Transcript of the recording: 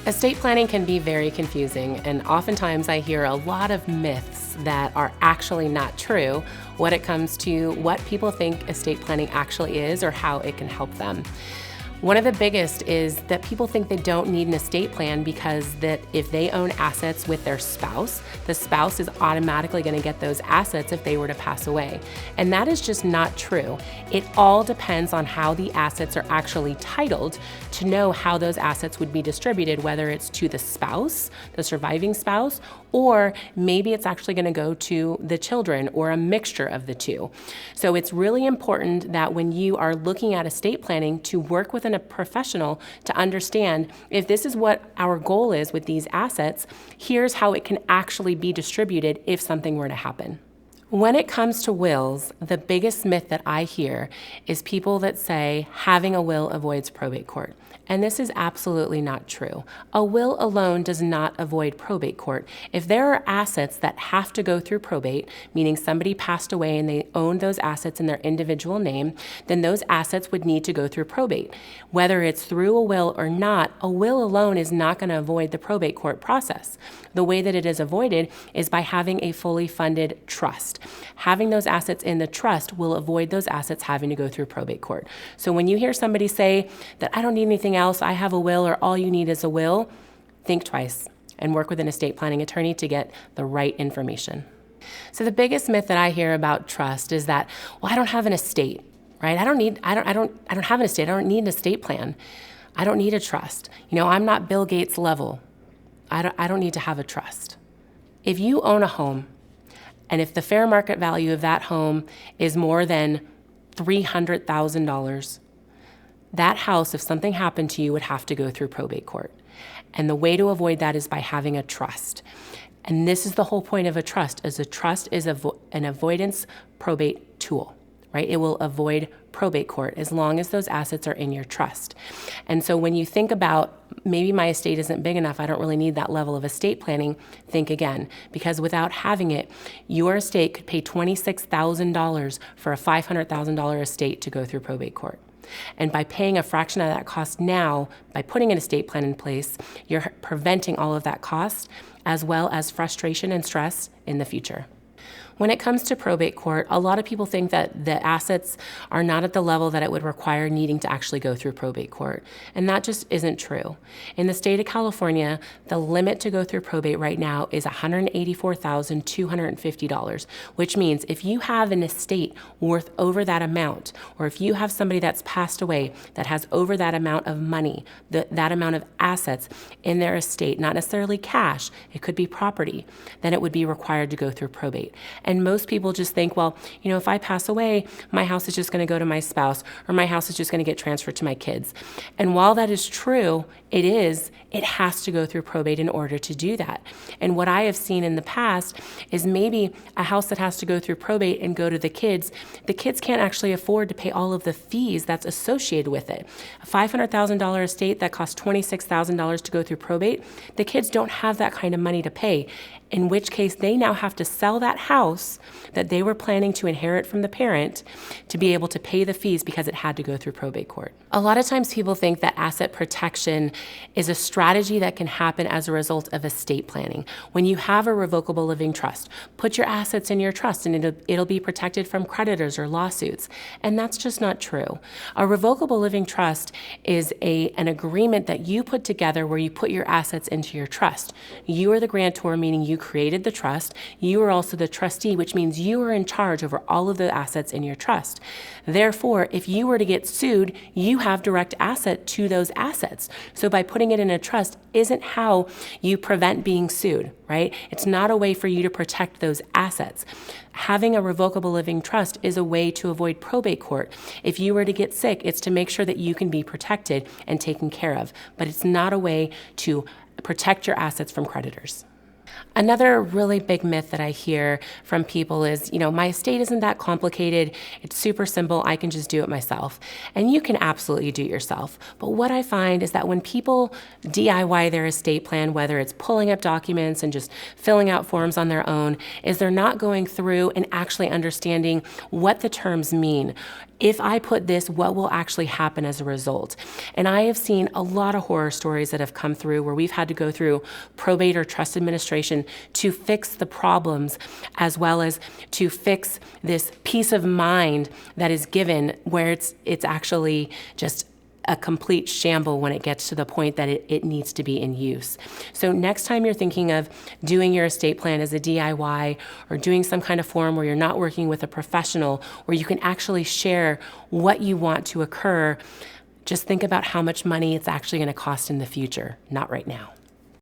Estate planning can be very confusing, and oftentimes I hear a lot of myths that are actually not true when it comes to what people think estate planning actually is or how it can help them. One of the biggest is that people think they don't need an estate plan because that if they own assets with their spouse, the spouse is automatically going to get those assets if they were to pass away. And that is just not true. It all depends on how the assets are actually titled to know how those assets would be distributed, whether it's to the spouse, the surviving spouse, or maybe it's actually going to go to the children or a mixture of the two. So it's really important that when you are looking at estate planning to work with a professional to understand if this is what our goal is with these assets, here's how it can actually be distributed if something were to happen. When it comes to wills, the biggest myth that I hear is people that say having a will avoids probate court. And this is absolutely not true. A will alone does not avoid probate court. If there are assets that have to go through probate, meaning somebody passed away and they own those assets in their individual name, then those assets would need to go through probate. Whether it's through a will or not, a will alone is not going to avoid the probate court process. The way that it is avoided is by having a fully funded trust. Having those assets in the trust will avoid those assets having to go through probate court. So when you hear somebody say that I don't need anything else, I have a will, or all you need is a will, think twice and work with an estate planning attorney to get the right information. So the biggest myth that I hear about trust is that, well, I don't have an estate, right? I don't have an estate. I don't need an estate plan. I don't need a trust. I'm not Bill Gates level. I don't need to have a trust. If you own a home, and if the fair market value of that home is more than $300,000, that house, if something happened to you, would have to go through probate court. And the way to avoid that is by having a trust. And this is the whole point of a trust, is a trust is an avoidance probate tool, right? It will avoid probate court as long as those assets are in your trust. And so when you think about maybe my estate isn't big enough, I don't really need that level of estate planning, think again, because without having it, your estate could pay $26,000 for a $500,000 estate to go through probate court. And by paying a fraction of that cost now, by putting an estate plan in place, you're preventing all of that cost, as well as frustration and stress in the future. When it comes to probate court, a lot of people think that the assets are not at the level that it would require needing to actually go through probate court. And that just isn't true. In the state of California, the limit to go through probate right now is $184,250, which means if you have an estate worth over that amount, or if you have somebody that's passed away that has over that amount of money, that amount of assets in their estate, not necessarily cash, it could be property, then it would be required to go through probate. And most people just think, well, if I pass away, my house is just going to go to my spouse, or my house is just going to get transferred to my kids. And while that is true, it has to go through probate in order to do that. And what I have seen in the past is maybe a house that has to go through probate and go to the kids can't actually afford to pay all of the fees that's associated with it. A $500,000 estate that costs $26,000 to go through probate, the kids don't have that kind of money to pay, in which case they now have to sell that house that they were planning to inherit from the parent to be able to pay the fees because it had to go through probate court. A lot of times people think that asset protection is a strategy that can happen as a result of estate planning. When you have a revocable living trust, put your assets in your trust and it'll be protected from creditors or lawsuits. And that's just not true. A revocable living trust is an agreement that you put together where you put your assets into your trust. You are the grantor, meaning you created the trust. You are also the trustee, which means you are in charge over all of the assets in your trust. Therefore, if you were to get sued, you have direct asset to those assets. So by putting it in a trust isn't how you prevent being sued, right? It's not a way for you to protect those assets. Having a revocable living trust is a way to avoid probate court. If you were to get sick, it's to make sure that you can be protected and taken care of, but it's not a way to protect your assets from creditors. Another really big myth that I hear from people is, my estate isn't that complicated. It's super simple. I can just do it myself. And you can absolutely do it yourself. But what I find is that when people DIY their estate plan, whether it's pulling up documents and just filling out forms on their own, is they're not going through and actually understanding what the terms mean. if I put this, what will actually happen as a result? And I have seen a lot of horror stories that have come through where we've had to go through probate or trust administration to fix the problems, as well as to fix this peace of mind that is given where it's actually just a complete shamble when it gets to the point that it needs to be in use. So next time you're thinking of doing your estate plan as a DIY or doing some kind of form where you're not working with a professional, where you can actually share what you want to occur, just think about how much money it's actually going to cost in the future, not right now.